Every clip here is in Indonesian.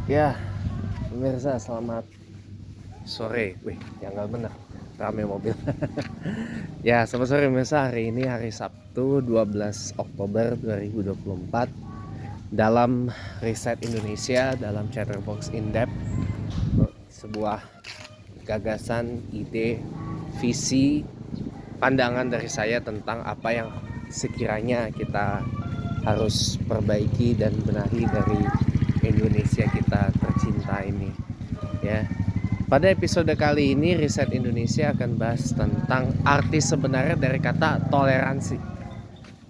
Ya, pemirsa selamat sore. Wih, yang nggak bener, rame mobil. Ya, selamat sore pemirsa. Hari ini hari Sabtu 12 Oktober 2024. Dalam Riset Indonesia, dalam Chatterbox In-Depth, sebuah gagasan, ide, visi, pandangan dari saya tentang apa yang sekiranya kita harus perbaiki dan benahi dari Indonesia kita tercinta ini, ya. Pada episode kali ini Riset Indonesia akan bahas tentang arti sebenarnya dari kata toleransi.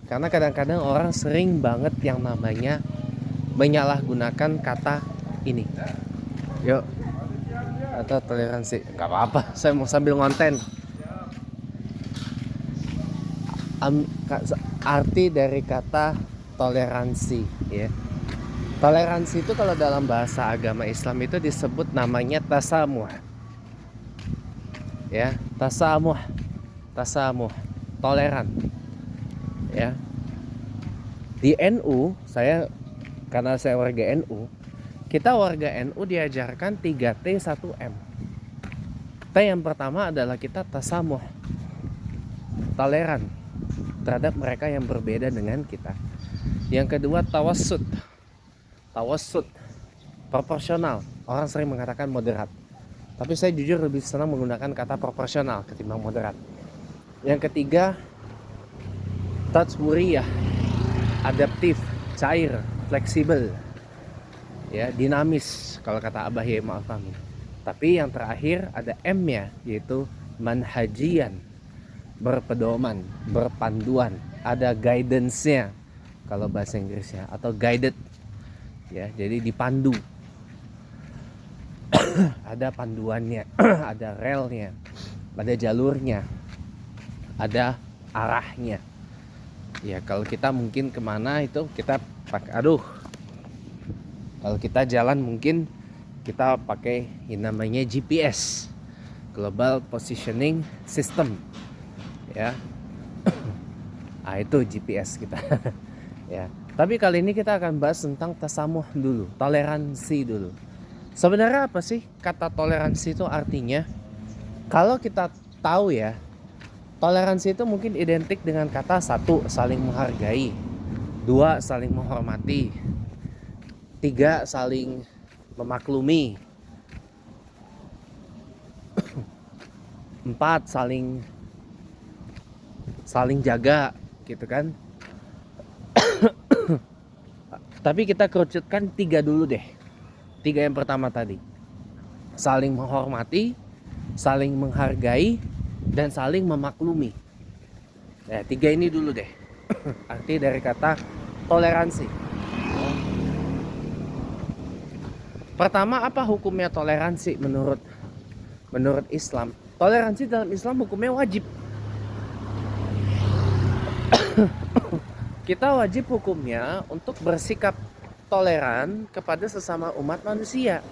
Karena kadang-kadang orang sering banget yang namanya menyalahgunakan kata ini. Yuk, atau toleransi. Gak apa-apa, saya mau sambil ngonten. Arti dari kata toleransi, ya. Toleransi itu kalau dalam bahasa agama Islam itu disebut namanya tasamuh. Ya, tasamuh, toleran. Ya. Di NU, karena saya warga NU, kita warga NU diajarkan 3T 1M. T yang pertama adalah kita tasamuh, toleran terhadap mereka yang berbeda dengan kita. Yang kedua tawassut, proporsional. Orang sering mengatakan moderat, tapi saya jujur lebih senang menggunakan kata proporsional ketimbang moderat. Yang ketiga tatwuriyah, adaptif, cair, fleksibel, ya, dinamis kalau kata Abah Yai Ma'ruf Amin. Tapi yang terakhir ada M-nya, yaitu manhajian, berpedoman, berpanduan, ada guidance-nya kalau bahasa Inggrisnya, atau guided, ya, jadi dipandu. Ada panduannya, ada relnya, ada jalurnya, ada arahnya. Ya, kalau kita mungkin kemana itu kita pakai, kalau kita jalan mungkin kita pakai yang namanya GPS, Global Positioning System, ya. Itu GPS kita. Ya. Tapi kali ini kita akan bahas tentang tasamuh dulu, toleransi dulu. Sebenarnya apa sih kata toleransi itu artinya? Kalau kita tahu, ya, toleransi itu mungkin identik dengan kata 1, saling menghargai, 2, saling menghormati, 3, saling memaklumi, 4, saling jaga, gitu kan. Tapi kita kerucutkan 3 dulu deh. 3 yang pertama tadi, saling menghormati, saling menghargai, dan saling memaklumi. 3 ini dulu deh. Arti dari kata toleransi. Pertama, apa hukumnya toleransi menurut Islam? Toleransi dalam Islam hukumnya wajib. Kita wajib hukumnya untuk bersikap toleran kepada sesama umat manusia,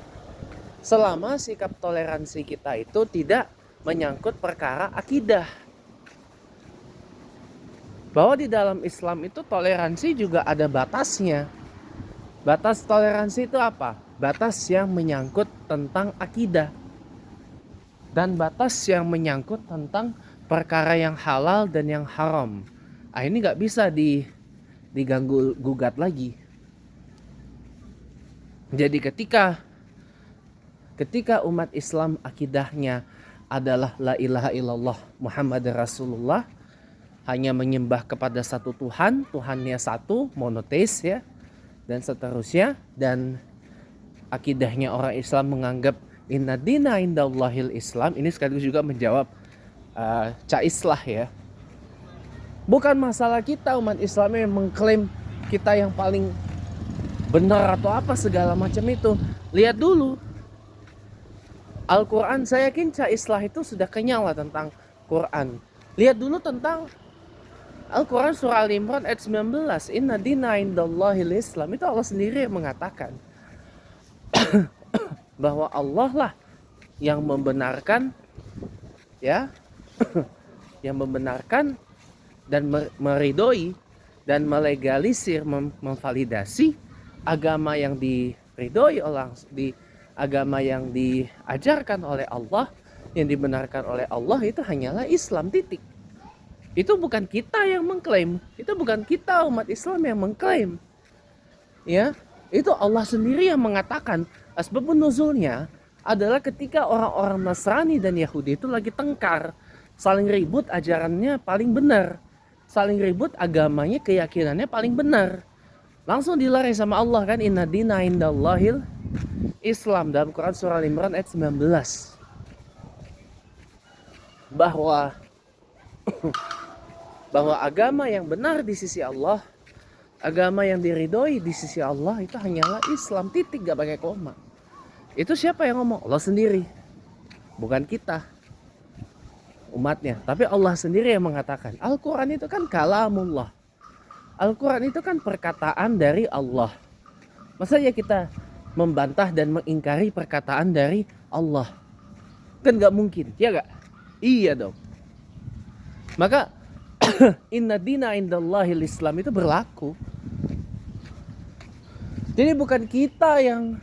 selama sikap toleransi kita itu tidak menyangkut perkara akidah. Bahwa di dalam Islam itu toleransi juga ada batasnya. Batas toleransi itu apa? Batas yang menyangkut tentang akidah, dan batas yang menyangkut tentang perkara yang halal dan yang haram. Ini gak bisa diganggu gugat lagi. Jadi ketika umat Islam akidahnya adalah la ilaha illallah Muhammad Rasulullah, hanya menyembah kepada satu Tuhan, Tuhannya satu, monoteis, ya, dan seterusnya, dan akidahnya orang Islam menganggap inna dina indallahil Islam. Ini sekaligus juga menjawab Caislah, ya. Bukan masalah kita umat Islam yang mengklaim kita yang paling benar atau apa segala macam itu. Lihat dulu Al-Quran. Saya yakin Caislah itu sudah kenyal lah tentang Quran. Lihat dulu tentang Al-Quran surah Al-Imran ayat 19. Inna dina indallahil Islam. Itu Allah sendiri yang mengatakan bahwa Allah lah yang membenarkan, ya, yang membenarkan dan meridoi dan melegalisir, memvalidasi agama yang diridhoi oleh di agama yang diajarkan oleh Allah, yang dibenarkan oleh Allah itu hanyalah Islam, titik. Itu bukan kita yang mengklaim, itu bukan kita umat Islam yang mengklaim. Ya, itu Allah sendiri yang mengatakan. Asbabun nuzulnya adalah ketika orang-orang Nasrani dan Yahudi itu lagi tengkar, saling ribut ajarannya paling benar, saling ribut agamanya, keyakinannya paling benar. Langsung dilari sama Allah kan, inna dina indallahil Islam, dalam Quran surah Al-Imran ayat 19. Bahwa agama yang benar di sisi Allah, agama yang diridhoi di sisi Allah itu hanyalah Islam, titik, gak pakai koma. Itu siapa yang ngomong? Allah sendiri, bukan kita umatnya, tapi Allah sendiri yang mengatakan. Al-Quran itu kan kalamullah, Al-Quran itu kan perkataan dari Allah. Masa ya kita membantah dan mengingkari perkataan dari Allah? Kan gak mungkin, ya gak? Iya dong. Maka inna dina indallahil Islam itu berlaku. Jadi bukan kita yang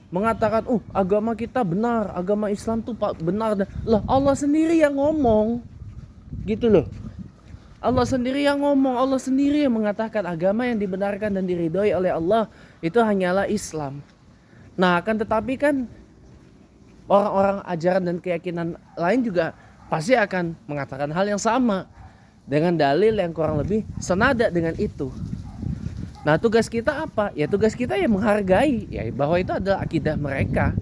mengatakan, agama kita benar, agama Islam tuh benar. Lah, Allah sendiri yang ngomong. Gitu loh. Allah sendiri yang ngomong, Allah sendiri yang mengatakan agama yang dibenarkan dan diridhoi oleh Allah itu hanyalah Islam. Nah, akan tetapi kan orang-orang ajaran dan keyakinan lain juga pasti akan mengatakan hal yang sama dengan dalil yang kurang lebih senada dengan itu. Nah, tugas kita apa? Ya tugas kita yang menghargai, ya bahwa itu adalah akidah mereka.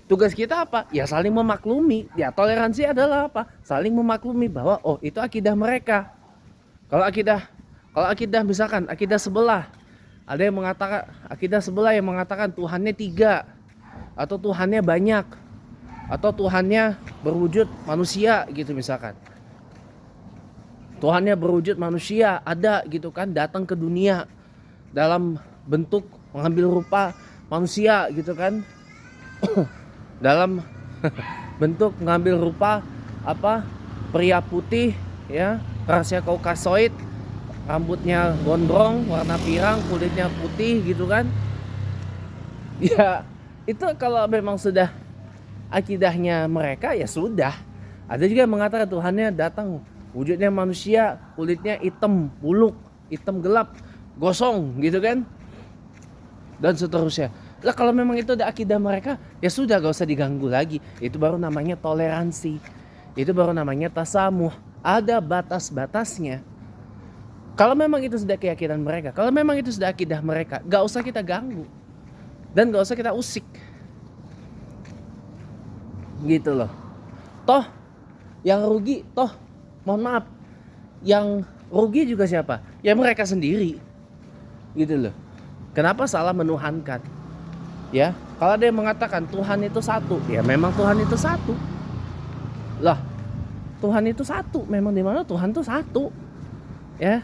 Tugas kita apa? Ya saling memaklumi. Ya toleransi adalah apa? Saling memaklumi bahwa itu akidah mereka. Kalau akidah misalkan akidah sebelah, ada yang mengatakan akidah sebelah yang mengatakan Tuhannya 3 atau Tuhannya banyak atau Tuhannya berwujud manusia gitu misalkan. Tuhannya berwujud manusia, ada gitu kan, datang ke dunia dalam bentuk mengambil rupa manusia gitu kan. Dalam bentuk mengambil rupa pria putih ya, rasnya Kaukasoid, rambutnya gondrong, warna pirang, kulitnya putih gitu kan. Ya, itu kalau memang sudah akidahnya mereka ya sudah. Ada juga yang mengatakan Tuhannya datang wujudnya manusia, kulitnya hitam, buluk, hitam gelap, gosong gitu kan. Dan seterusnya. Lah kalau memang itu ada akidah mereka, ya sudah gak usah diganggu lagi. Itu baru namanya toleransi. Itu baru namanya tasamuh. Ada batas-batasnya. Kalau memang itu sudah keyakinan mereka, kalau memang itu sudah akidah mereka, gak usah kita ganggu. Dan gak usah kita usik. Gitu loh. Toh yang rugi, mohon maaf, yang rugi juga siapa? Ya mereka sendiri. Gitu loh. Kenapa salah menuhankan? Ya, kalau ada yang mengatakan Tuhan itu satu, ya memang Tuhan itu satu. Lah, Tuhan itu satu, memang di mana Tuhan itu satu. Ya.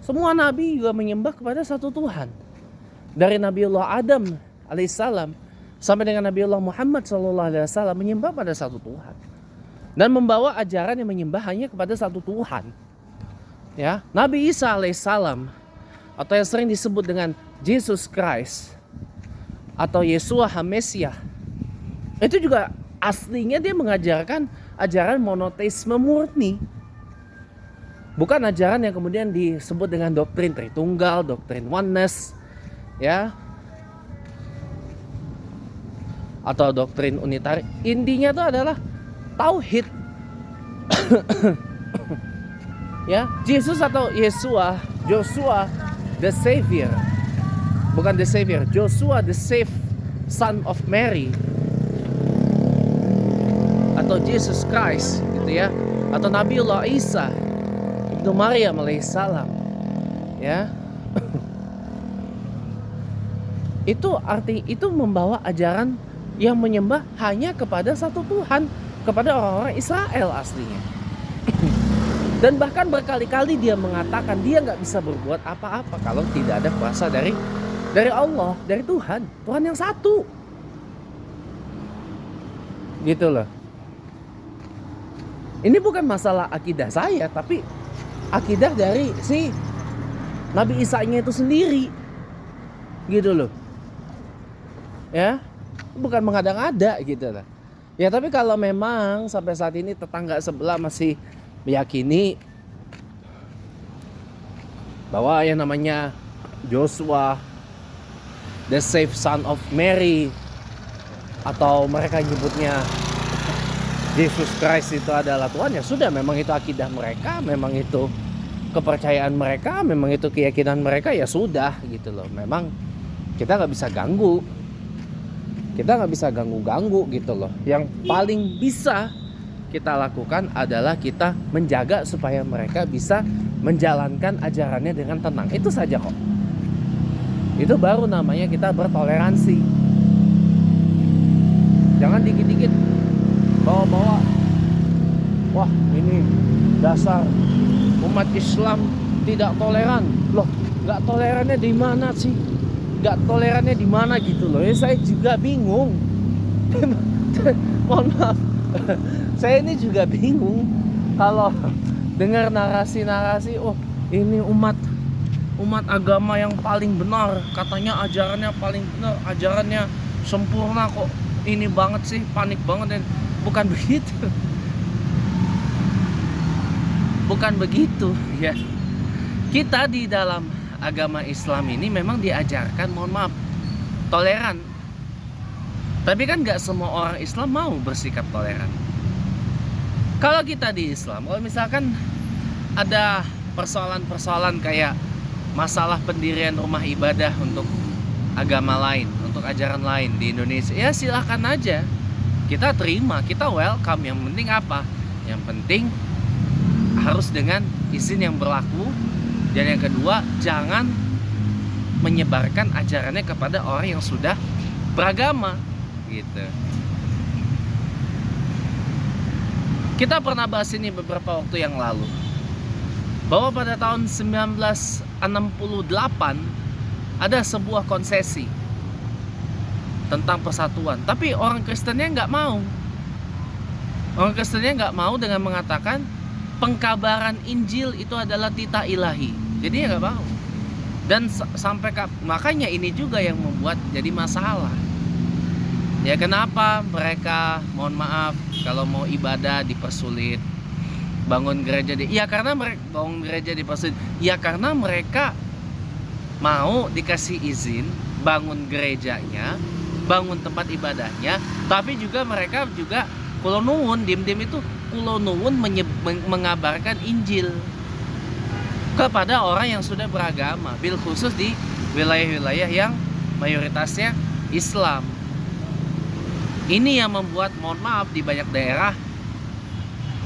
Semua nabi juga menyembah kepada satu Tuhan. Dari Nabiullah Adam alaihissalam sampai dengan Nabiullah Muhammad sallallahu alaihi wasallam menyembah pada satu Tuhan. Dan membawa ajaran yang menyembah hanya kepada satu Tuhan. Ya, Nabi Isa alaihissalam atau yang sering disebut dengan Jesus Christ atau Yeshua HaMesiah, itu juga aslinya dia mengajarkan ajaran monoteisme murni. Bukan ajaran yang kemudian disebut dengan doktrin Tritunggal, doktrin oneness, ya, atau doktrin unitari. Intinya itu adalah tauhid. Ya, Jesus atau Yeshua, Joshua the Savior. Bukan the Savior, Joshua the Safe Son of Mary, atau Jesus Christ gitu ya, atau Nabiullah Isa Ibnu Maryam alaihissalam ya. Itu membawa ajaran yang menyembah hanya kepada satu Tuhan, kepada orang-orang Israel aslinya. Dan bahkan berkali-kali dia mengatakan dia gak bisa berbuat apa-apa kalau tidak ada kuasa dari Allah, dari Tuhan yang satu. Gitu loh. Ini bukan masalah akidah saya, tapi akidah dari si Nabi Isa-nya itu sendiri. gitu loh. Ya, bukan mengada-ngada gitu lah. Ya tapi kalau memang sampai saat ini tetangga sebelah masih meyakini bahwa yang namanya Joshua, the saved son of Mary, atau mereka nyebutnya Yesus Christ itu adalah Tuhan, ya sudah, memang itu akidah mereka, memang itu kepercayaan mereka, memang itu keyakinan mereka, ya sudah gitu loh. Memang kita nggak bisa ganggu, kita nggak bisa ganggu gitu loh. Yang paling bisa kita lakukan adalah kita menjaga supaya mereka bisa menjalankan ajarannya dengan tenang. Itu saja kok. Itu baru namanya kita bertoleransi. Jangan dikit-dikit bawa-bawa, wah ini dasar umat Islam tidak toleran. Loh, nggak tolerannya di mana sih? Nggak tolerannya di mana gitu loh. Ya saya juga bingung. Mohon maaf, saya ini juga bingung kalau dengar narasi-narasi, oh ini umat agama yang paling benar, katanya ajarannya paling benar, ajarannya sempurna kok. Ini banget sih, panik banget. Bukan begitu. Bukan begitu ya. Kita di dalam agama Islam ini memang diajarkan, mohon maaf, toleran. Tapi kan gak semua orang Islam mau bersikap toleran. Kalau kita di Islam, kalau misalkan ada persoalan-persoalan kayak masalah pendirian rumah ibadah untuk agama lain, untuk ajaran lain di Indonesia, ya silahkan aja. Kita terima, kita welcome. Yang penting apa? Yang penting harus dengan izin yang berlaku. Dan yang kedua, jangan menyebarkan ajarannya kepada orang yang sudah beragama gitu. Kita pernah bahas ini beberapa waktu yang lalu, bahwa pada tahun 1968 ada sebuah konsesi tentang persatuan, tapi orang Kristennya nggak mau. Orang Kristennya nggak mau dengan mengatakan pengkabaran Injil itu adalah titah ilahi. Jadi ya nggak mau. Dan makanya ini juga yang membuat jadi masalah. Ya kenapa mereka, mohon maaf, kalau mau ibadah dipersulit, bangun gereja ya karena mereka bangun gereja dipersulit. Ya karena mereka mau dikasih izin bangun gerejanya, bangun tempat ibadahnya, tapi juga mereka juga kulo nuwun, dim-dim itu kulo nuwun mengabarkan Injil kepada orang yang sudah beragama, bil khusus di wilayah-wilayah yang mayoritasnya Islam. Ini yang membuat, mohon maaf, di banyak daerah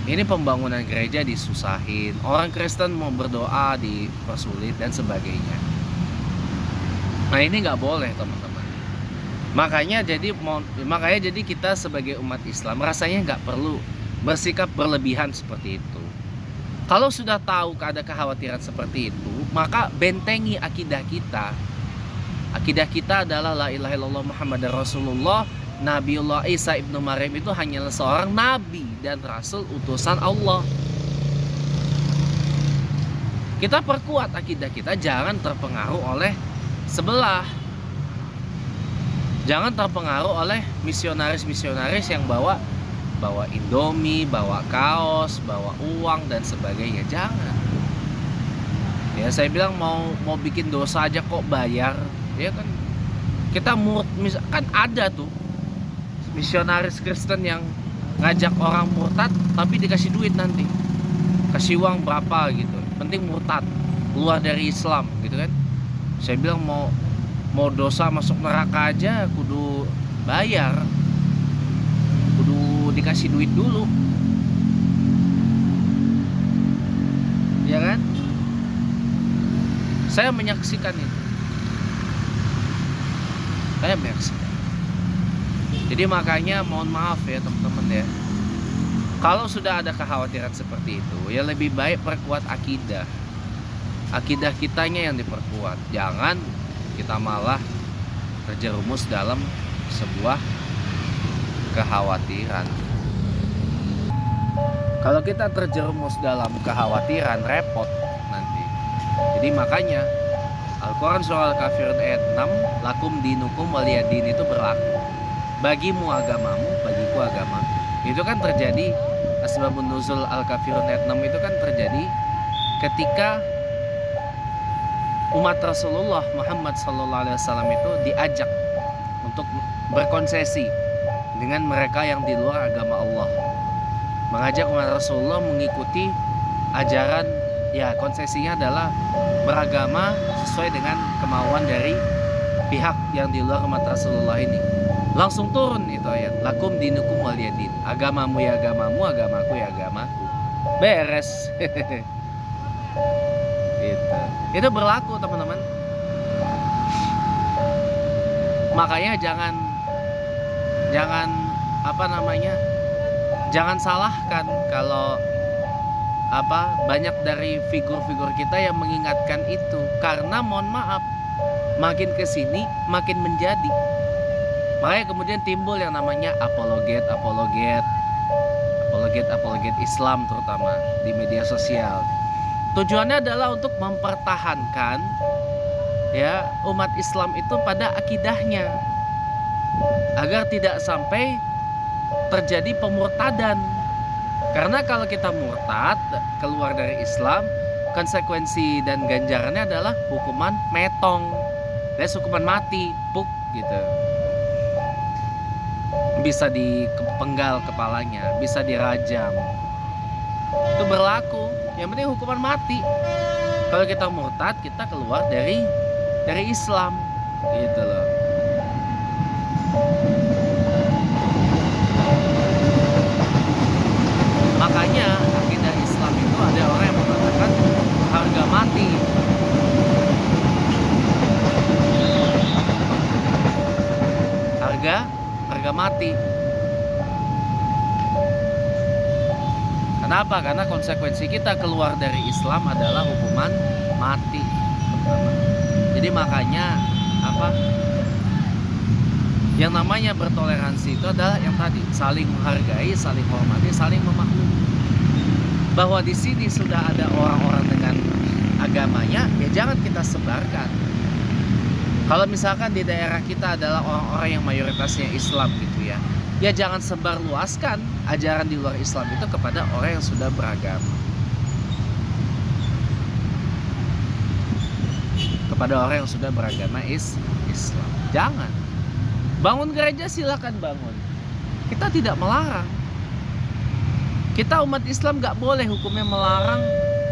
ini pembangunan gereja disusahin, orang Kristen mau berdoa dipersulit dan sebagainya. Nah ini nggak boleh teman-teman. Makanya jadi kita sebagai umat Islam rasanya nggak perlu bersikap berlebihan seperti itu. Kalau sudah tahu ada kekhawatiran seperti itu, maka bentengi akidah kita. Akidah kita adalah la ilaha illallah Muhammadar Rasulullah. Nabiullah Isa ibnu Maryam itu hanyalah seorang nabi dan rasul utusan Allah. Kita perkuat akidah kita, jangan terpengaruh oleh sebelah. Jangan terpengaruh oleh misionaris-misionaris yang bawa Indomie, bawa kaos, bawa uang dan sebagainya. Jangan. Ya saya bilang mau bikin dosa aja kok bayar. Ya kan kita misalkan ada tuh misionaris Kristen yang ngajak orang murtad tapi dikasih duit nanti, kasih uang berapa gitu, penting murtad, keluar dari Islam gitu kan. Saya bilang mau dosa masuk neraka aja kudu bayar, kudu dikasih duit dulu, ya kan. Saya menyaksikan itu, saya menyaksikan. Jadi makanya mohon maaf ya teman-teman ya, kalau sudah ada kekhawatiran seperti itu, ya lebih baik perkuat akidah kitanya yang diperkuat. Jangan kita malah terjerumus dalam sebuah kekhawatiran. Kalau kita terjerumus dalam kekhawatiran, repot nanti. Jadi makanya Al-Quran surah Al-Kafirun ayat 6, lakum dinukum waliyadin, itu berlaku. Bagimu agamamu, bagiku agama. Itu kan terjadi, asbabun nuzul Al-Kafirun ayat 6 itu kan terjadi ketika umat Rasulullah Muhammad SAW itu diajak untuk berkonsesi dengan mereka yang di luar agama Allah. Mengajak umat Rasulullah mengikuti ajaran, ya konsesinya adalah beragama sesuai dengan kemauan dari pihak yang di luar umat Rasulullah ini. Langsung turun itu ayat, lakum dinukum waliyadin, agamamu ya agamamu, agamaku ya agamaku. Beres. Gitu. Itu berlaku teman-teman. Makanya jangan jangan salahkan kalau banyak dari figur-figur kita yang mengingatkan itu, karena mohon maaf, makin kesini makin menjadi. Makanya kemudian timbul yang namanya apologet Islam, terutama di media sosial. Tujuannya adalah untuk mempertahankan ya umat Islam itu pada akidahnya, agar tidak sampai terjadi pemurtadan. Karena kalau kita murtad, keluar dari Islam, konsekuensi dan ganjarannya adalah hukuman metong, alias hukuman mati, puk gitu. Bisa dipenggal kepalanya, bisa dirajam. Itu berlaku. Yang penting hukuman mati. Kalau kita murtad, kita keluar dari Islam, gitu loh. Makanya akidah Islam itu ada orang yang mengatakan harga mati. Harga mati. Kenapa? Karena konsekuensi kita keluar dari Islam adalah hukuman mati. Jadi makanya yang namanya bertoleransi itu adalah yang tadi, saling menghargai, saling menghormati, saling memaklumi. Bahwa di sini sudah ada orang-orang dengan agamanya, ya jangan kita sebarkan. Kalau misalkan di daerah kita adalah orang-orang yang mayoritasnya Islam gitu ya jangan sebarluaskan ajaran di luar Islam itu kepada orang yang sudah beragama. Kepada orang yang sudah beragama Islam. Jangan. Bangun gereja silakan bangun. Kita tidak melarang. Kita umat Islam gak boleh hukumnya melarang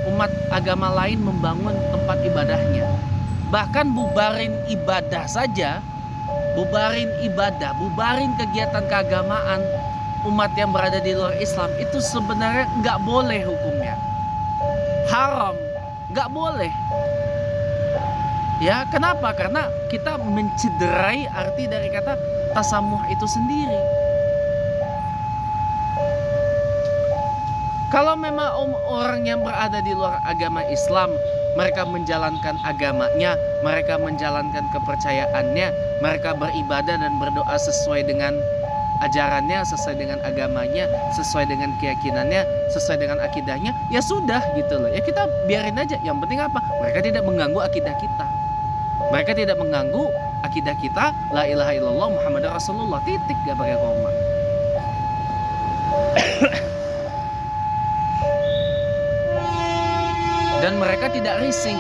umat agama lain membangun tempat ibadahnya. Bahkan bubarin ibadah saja, bubarin kegiatan keagamaan umat yang berada di luar Islam itu sebenarnya gak boleh hukumnya. Haram, gak boleh. Ya, kenapa? Karena kita mencederai arti dari kata tasamuh itu sendiri. Kalau memang orang yang berada di luar agama Islam, mereka menjalankan agamanya, mereka menjalankan kepercayaannya, mereka beribadah dan berdoa sesuai dengan ajarannya, sesuai dengan agamanya, sesuai dengan keyakinannya, sesuai dengan akidahnya, ya sudah gitu loh. Ya kita biarin aja. Yang penting apa? Mereka tidak mengganggu akidah kita. Mereka tidak mengganggu akidah kita, la ilaha illallah Muhammadar Rasulullah, titik, gak pakai koma. Dan mereka tidak risih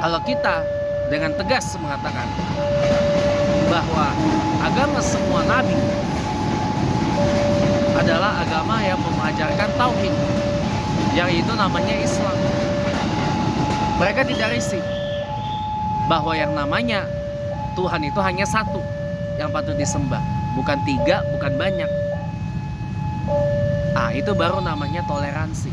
kalau kita dengan tegas mengatakan bahwa agama semua nabi adalah agama yang mengajarkan tauhid, yaitu namanya Islam. Mereka tidak risih bahwa yang namanya Tuhan itu hanya satu yang patut disembah, bukan tiga, bukan banyak. Itu baru namanya toleransi.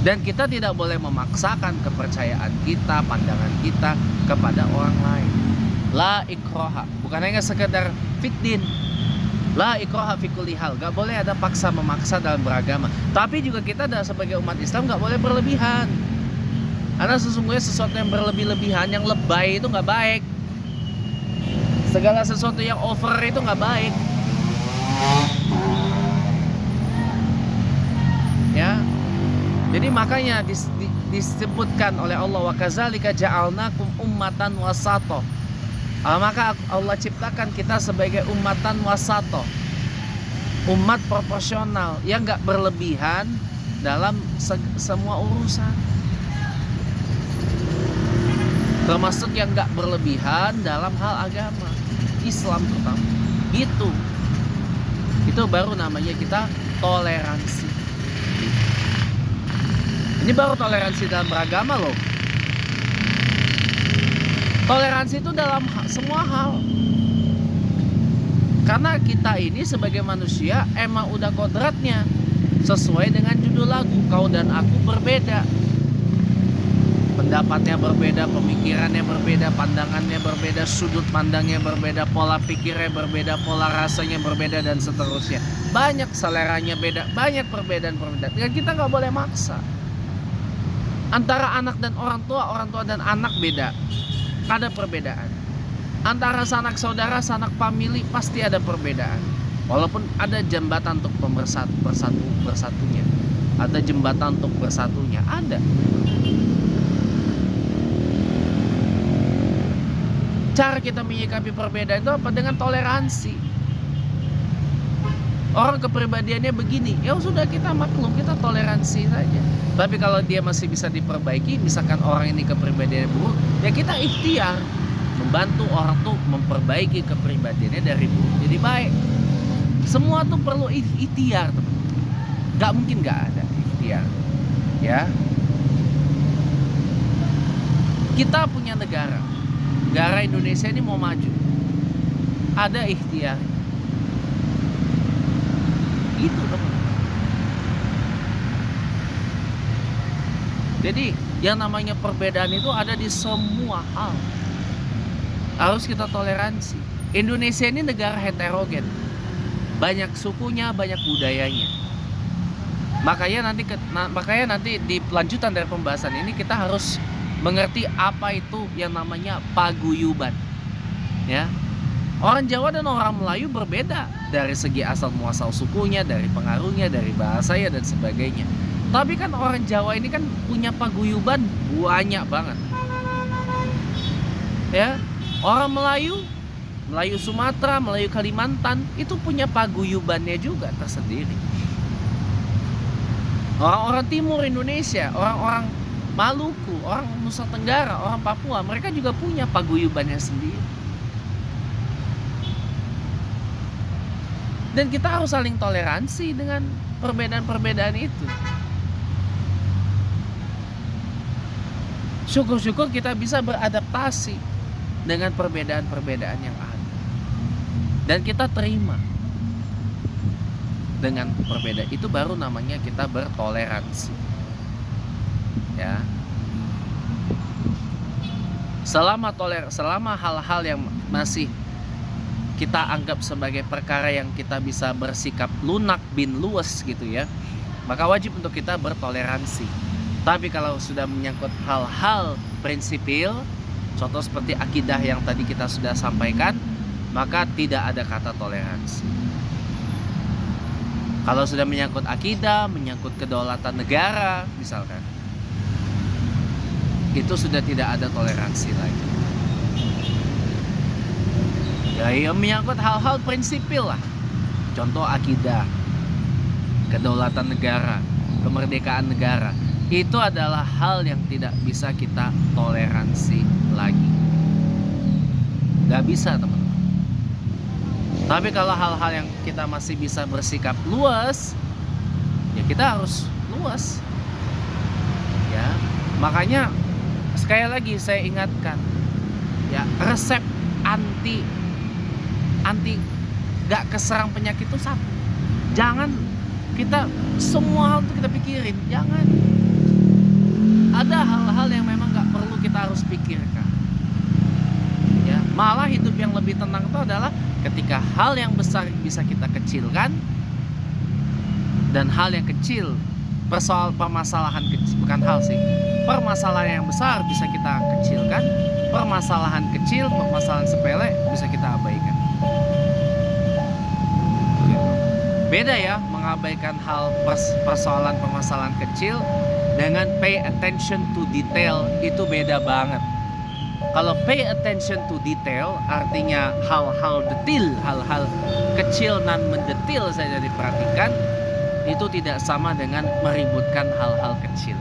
Dan kita tidak boleh memaksakan kepercayaan kita, pandangan kita kepada orang lain. La ikroha, bukan hanya sekedar fiddin. La ikroha fi kulli hal, gak boleh ada paksa memaksa dalam beragama. Tapi juga kita sebagai umat Islam gak boleh berlebihan. Karena sesungguhnya sesuatu yang berlebih-lebihan, yang lebay itu gak baik. Segala sesuatu yang over itu gak baik. Ya. Jadi makanya disebutkan oleh Allah, wa kadzalika ja'alnakum ummatan wasato. Maka Allah ciptakan kita sebagai ummatan wasato, umat proporsional yang gak berlebihan dalam semua urusan, termasuk yang gak berlebihan dalam hal agama Islam terutama. Itu baru namanya kita toleransi. Ini baru toleransi dalam beragama loh. Toleransi itu dalam semua hal. Karena kita ini sebagai manusia emang udah kodratnya sesuai dengan judul lagu, kau dan aku berbeda. Pendapatnya berbeda, pemikirannya berbeda, pandangannya berbeda, sudut pandangnya berbeda, pola pikirnya berbeda, pola rasanya berbeda, dan seterusnya. Banyak seleranya beda, banyak perbedaan-perbedaan. Dan kita nggak boleh maksa. Antara anak dan orang tua dan anak beda. Ada perbedaan. Antara sanak saudara, sanak famili pasti ada perbedaan. Walaupun ada jembatan untuk bersatunya. Ada jembatan untuk bersatunya, ada. Cara kita menyikapi perbedaan itu apa? Dengan toleransi. Orang kepribadiannya begini, ya sudah kita maklum, kita toleransi saja. Tapi kalau dia masih bisa diperbaiki, misalkan orang ini kepribadiannya buruk, ya kita ikhtiar membantu orang tuh memperbaiki kepribadiannya dari buruk jadi baik. Semua tuh perlu ikhtiar, teman. Gak mungkin gak ada ikhtiar, ya. Kita punya negara Indonesia ini mau maju, ada ikhtiar. Itu teman. Jadi yang namanya perbedaan itu ada di semua hal. Harus kita toleransi. Indonesia ini negara heterogen, banyak sukunya, banyak budayanya. Makanya nanti di lanjutan dari pembahasan ini kita harus mengerti apa itu yang namanya paguyuban, ya. Orang Jawa dan orang Melayu berbeda dari segi asal muasal sukunya, dari pengaruhnya, dari bahasanya dan sebagainya. Tapi kan orang Jawa ini kan punya paguyuban banyak banget, ya. Orang Melayu Sumatera, Melayu Kalimantan itu punya paguyubannya juga tersendiri. Orang-orang timur Indonesia, orang-orang Maluku, orang Nusa Tenggara, orang Papua, mereka juga punya paguyubannya sendiri. Dan kita harus saling toleransi dengan perbedaan-perbedaan itu. Syukur-syukur kita bisa beradaptasi dengan perbedaan-perbedaan yang ada. Dan kita terima dengan perbedaan itu, baru namanya kita bertoleransi, ya. Selama hal-hal yang masih kita anggap sebagai perkara yang kita bisa bersikap lunak bin luwes gitu ya, maka wajib untuk kita bertoleransi. Tapi kalau sudah menyangkut hal-hal prinsipil, contoh seperti akidah yang tadi kita sudah sampaikan, maka tidak ada kata toleransi. Kalau sudah menyangkut akidah, menyangkut kedaulatan negara misalkan, itu sudah tidak ada toleransi lagi. Ya, yang menyangkut hal-hal prinsipil lah, contoh akidah, kedaulatan negara, kemerdekaan negara, itu adalah hal yang tidak bisa kita toleransi lagi. Gak bisa, teman-teman. Tapi kalau hal-hal yang kita masih bisa bersikap luas, ya kita harus luas, ya. Makanya sekali lagi saya ingatkan, ya, resep anti gak keserang penyakit itu satu. Jangan kita semua hal itu kita pikirin, jangan. Ada hal-hal yang memang gak perlu kita harus pikirkan, ya. Malah hidup yang lebih tenang itu adalah ketika hal yang besar bisa kita kecilkan, dan hal yang kecil, permasalahan kecil, bukan hal sih, permasalahan yang besar bisa kita kecilkan, permasalahan kecil, permasalahan sepele bisa kita abaikan. Beda ya, mengabaikan hal permasalahan kecil dengan pay attention to detail itu beda banget. Kalau pay attention to detail artinya hal-hal detil, hal-hal kecil dan mendetil saja diperhatikan, itu tidak sama dengan meributkan hal-hal kecil.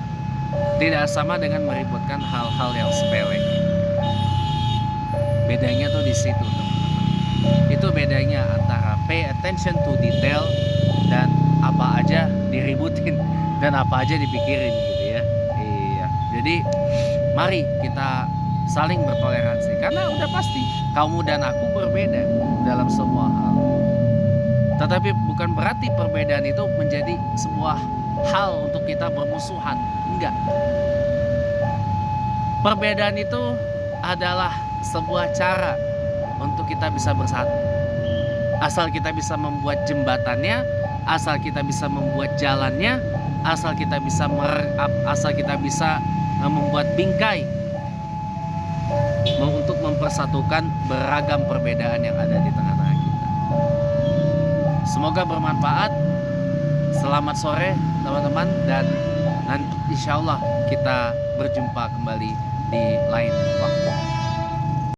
Tidak sama dengan meributkan hal-hal yang sepele. Bedanya tuh di situ, teman-teman. Itu bedanya antara pay attention to detail dan apa aja diributin dan apa aja dipikirin gitu ya. Iya. Jadi mari kita saling bertoleransi karena udah pasti kamu dan aku berbeda dalam semua hal. Tetapi bukan berarti perbedaan itu menjadi sebuah hal untuk kita bermusuhan. Enggak. Perbedaan itu adalah sebuah cara untuk kita bisa bersatu. Asal kita bisa membuat jembatannya, asal kita bisa membuat jalannya, asal kita bisa membuat bingkai untuk mempersatukan beragam perbedaan yang ada di tengah-tengah kita. Semoga bermanfaat. Selamat sore teman-teman, dan insya Allah kita berjumpa kembali di lain waktu.